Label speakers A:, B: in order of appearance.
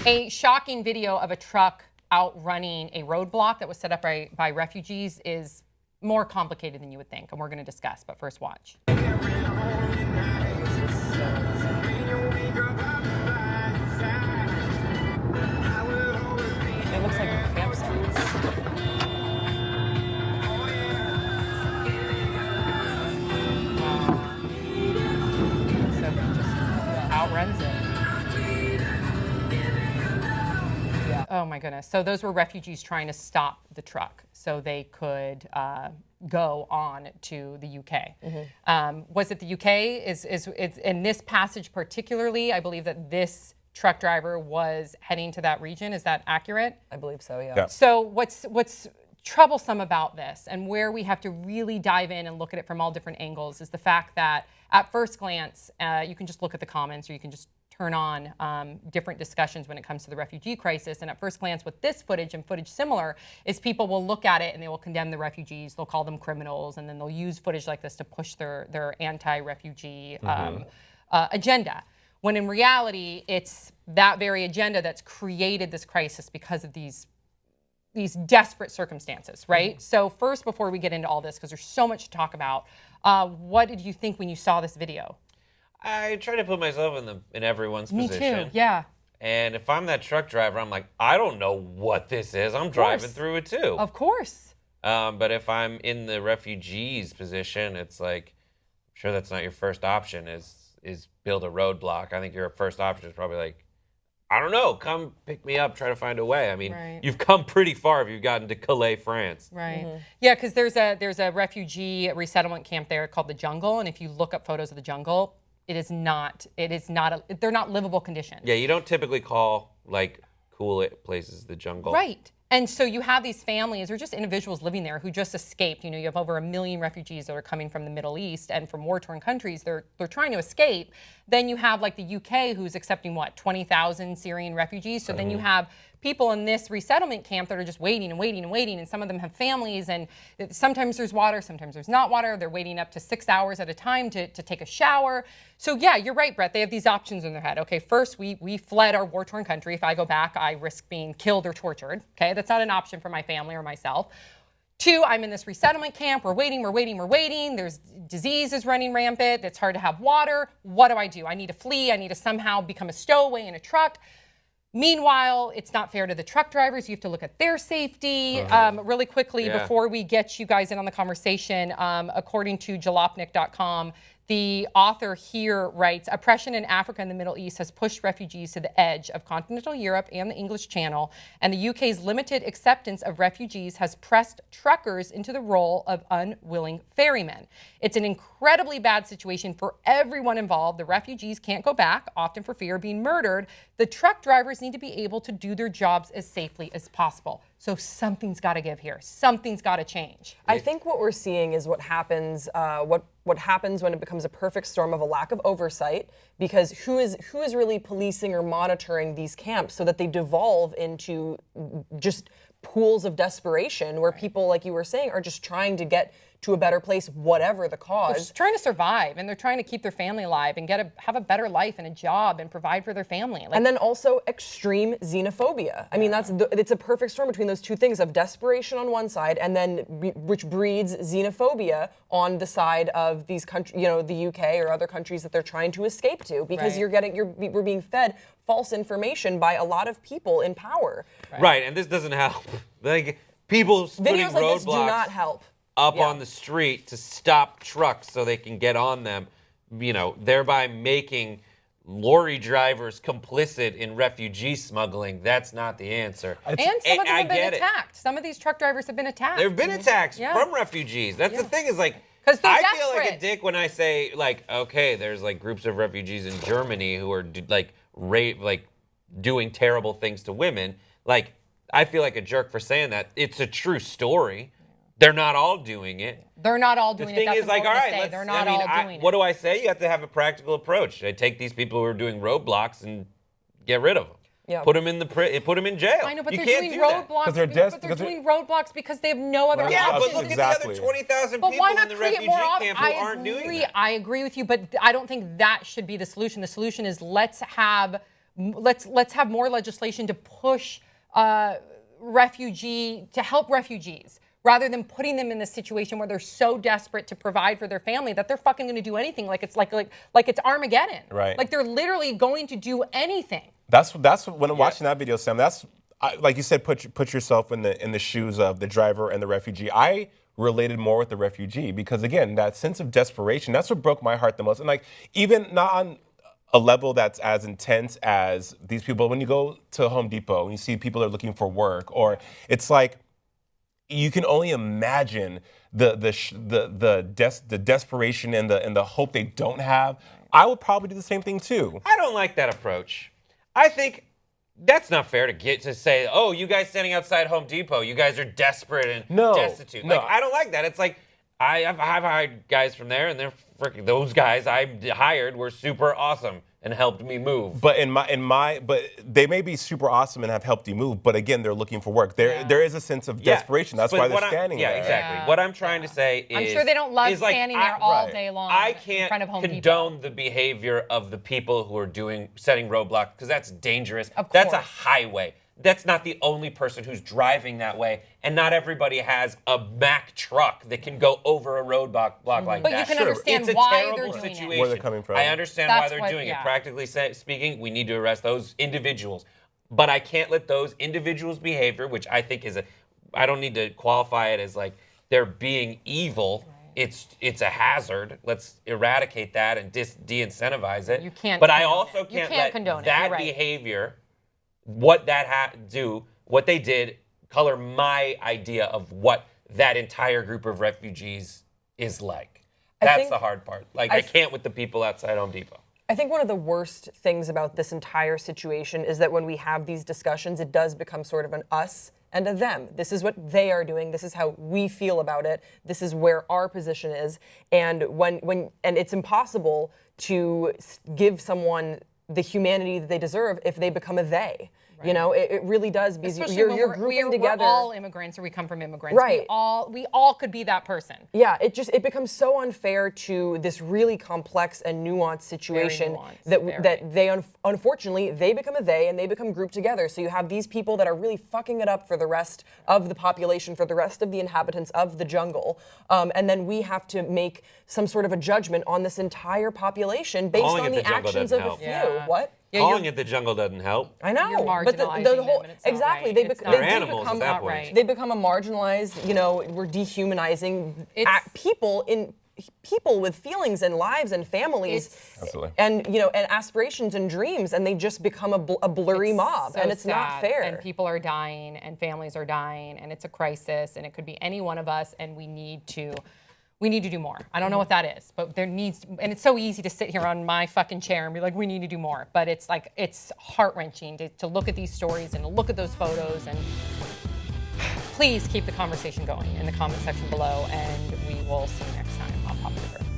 A: A shocking video of a truck outrunning a roadblock that was set up by refugees is more complicated than you would think, and we're going to discuss. But first, watch. It looks like a campsite. So he just outruns it. Yeah. Oh my goodness. So those were refugees trying to stop the truck so they could go on to the UK. Mm-hmm. Was it the UK? Is in this passage particularly, I believe that this truck driver was heading to that region. Is that accurate?
B: I believe so, yeah.
A: So what's troublesome about this, and where we have to really dive in and look at it from all different angles, is the fact that at first glance, you can just look at the comments, or you can just turn on different discussions when it comes to the refugee crisis. And at first glance, with this footage and footage similar, is people will look at it and they will condemn the refugees. They'll call them criminals, and then they'll use footage like this to push their anti-refugee agenda. When in reality, it's that very agenda that's created this crisis because of these desperate circumstances, right? Mm-hmm. So first, before we get into all this, because there's so much to talk about, what did you think when you saw this video?
C: I try to put myself in everyone's position.
A: Me too, yeah.
C: And if I'm that truck driver, I'm like, I don't know what this is. I'm driving through it too.
A: Of course.
C: But if I'm in the refugees' position, it's like, I'm sure that's not your first option is build a roadblock. I think your first option is probably like, I don't know, come pick me up, try to find a way. I mean, You've come pretty far if you've gotten to Calais, France.
A: Right. Mm-hmm. Yeah, because there's a refugee resettlement camp there called the Jungle, and if you look up photos of the Jungle, they're not livable conditions.
C: Yeah, you don't typically call like cool places the Jungle.
A: Right. And so you have these families or just individuals living there who just escaped. You know, you have over 1 million refugees that are coming from the Middle East and from war-torn countries. They're trying to escape. Then you have like the UK who's accepting 20,000 Syrian refugees. So then you have people in this resettlement camp that are just waiting and waiting and waiting, and some of them have families, and sometimes there's water, sometimes there's not water. They're waiting up to 6 hours at a time to take a shower. So yeah, you're right, Brett. They have these options in their head. Okay, first, we fled our war-torn country. If I go back, I risk being killed or tortured. Okay, that's not an option for my family or myself. 2, I'm in this resettlement camp. We're waiting. There's disease is running rampant. It's hard to have water. What do? I need to flee. I need to somehow become a stowaway in a truck. Meanwhile, it's not fair to the truck drivers. You have to look at their safety. Really quickly, before we get you guys in on the conversation, according to jalopnik.com, the author here writes, oppression in Africa and the Middle East has pushed refugees to the edge of continental Europe and the English Channel, and the UK's limited acceptance of refugees has pressed truckers into the role of unwilling ferrymen. It's an incredibly bad situation for everyone involved. The refugees can't go back, often for fear of being murdered. The truck drivers need to be able to do their jobs as safely as possible. So something's got to give here. Something's got to change.
B: I think what we're seeing is what happens what happens when it becomes a perfect storm of a lack of oversight, because who is really policing or monitoring these camps so that they devolve into just pools of desperation where people, like you were saying, are just trying to get to a better place, whatever the cause.
A: They're just trying to survive, and they're trying to keep their family alive and have a better life and a job and provide for their family.
B: And then also extreme xenophobia. I mean, it's a perfect storm between those two things of desperation on one side, and then which breeds xenophobia on the side of these countries, the UK or other countries that they're trying to escape to, because we're being fed false information by a lot of people in power.
C: Right, and this doesn't help. Like, people putting
B: videos like
C: roadblocks
B: this do not help
C: on the street to stop trucks so they can get on them, thereby making lorry drivers complicit in refugee smuggling. That's not the answer.
A: And some of them have been attacked. Some of these truck drivers have been attacked.
C: There have been attacks from refugees. That's the thing, is like,
A: I
C: feel like a dick when I say, like, okay, there's like groups of refugees in Germany who are doing terrible things to women. Like, I feel like a jerk for saying that. It's a true story. They're not all doing it.
A: They're not all doing it.
C: The thing is, like, all right,
A: they're not all doing it.
C: What do I say? You have to have a practical approach. I take these people who are doing roadblocks and get rid of them. Yeah. Put them in jail.
A: I know, but they're doing roadblocks. They're doing roadblocks because they have no other options.
C: Yeah, but look at the other 20,000 people in the refugee camp who aren't doing that.
A: I agree with you, but I don't think that should be the solution. The solution is let's have let's have more legislation to push to help refugees, rather than putting them in this situation where they're so desperate to provide for their family that they're fucking going to do anything. Like it's it's Armageddon.
D: Right.
A: Like they're literally going to do anything.
D: That's when I'm watching that video, Sam. Like you said, put yourself in the shoes of the driver and the refugee. I related more with the refugee because, again, that sense of desperation, that's what broke my heart the most. And like, even not on a level that's as intense as these people, when you go to Home Depot and you see people are looking for work, or it's like, you can only imagine the desperation and the hope they don't have. I would probably do the same thing too.
C: I don't like that approach. I think that's not fair to say, oh, you guys standing outside Home Depot, you guys are desperate and destitute.
D: No.
C: Like, I don't like that. It's like, I've hired guys from there, and they're freaking, those guys I hired were super awesome and helped me move.
D: But but they may be super awesome and have helped you move, but again, they're looking for work. There is a sense of desperation. That's why they're standing there.
C: Yeah, exactly. What I'm trying to say is,
A: I'm sure they don't love standing there all day long.
C: I
A: in front of
C: can't
A: Home
C: condone
A: Depot.
C: the behavior of the people who are setting roadblocks, because that's dangerous.
A: Of
C: That's a
A: course.
C: highway. That's not the only person who's driving that way, and not everybody has a Mack truck that can go over a roadblock like
A: But
C: that.
A: you can understand
C: It's a
A: why
C: terrible
A: they're doing it.
C: situation.
D: Where they're coming from.
C: I understand why
A: That's
C: they're
A: what-
C: doing
A: yeah.
C: it. Practically speaking, we need to arrest those individuals. But I can't let those individuals' behavior, which I think I don't need to qualify it as like they're being evil. Right. It's a hazard. Let's eradicate that and de-incentivize it.
A: You can't
C: But I
A: condone
C: also
A: it. You
C: can't
A: can't
C: let
A: condone it.
C: that
A: You're right.
C: behavior, what they did, color my idea of what that entire group of refugees is like. That's
B: think-
C: the hard part. Like, I can't with the people outside Home Depot.
B: I think one of the worst things about this entire situation is that when we have these discussions, it does become sort of an us and a them. This is what they are doing. This is how we feel about it. This is where our position is. And and it's impossible to give someone the humanity that they deserve if they become a they. Right. You know, it really does, because
A: Especially
B: you're
A: when
B: grouping together.
A: We're all immigrants, or we come from immigrants.
B: Right.
A: We all could be that person.
B: Yeah, it becomes so unfair to this really complex and nuanced situation that they unfortunately they become a they and they become grouped together. So you have these people that are really fucking it up for the rest of the population, for the rest of the inhabitants of the jungle, and then we have to make some sort of a judgment on this entire population based
C: Calling
B: on
C: it
B: the
C: the jungle
B: actions of
C: doesn't
B: a few.
A: help. Yeah.
B: What?
A: Yeah,
C: Calling it the jungle doesn't help.
B: I know,
A: You're
B: but the
A: marginalizing
B: whole
A: them, and it's not
B: exactly
A: right.
B: they
C: They're
B: do
C: animals
B: become
C: at that
A: not
C: point.
A: right.
B: they become a marginalized. You know, we're dehumanizing people with feelings and lives and families,
D: Absolutely.
B: and and aspirations and dreams, and they just become a blurry mob,
A: so
B: and it's not
A: sad,
B: fair.
A: And people are dying, and families are dying, and it's a crisis, and it could be any one of us, and we need to do more. I don't know what that is, but there needs to, and it's so easy to sit here on my fucking chair and be like, we need to do more. But it's like, it's heart-wrenching to look at these stories and to look at those photos, and please keep the conversation going in the comment section below, and we will see you next time on Popular Earth.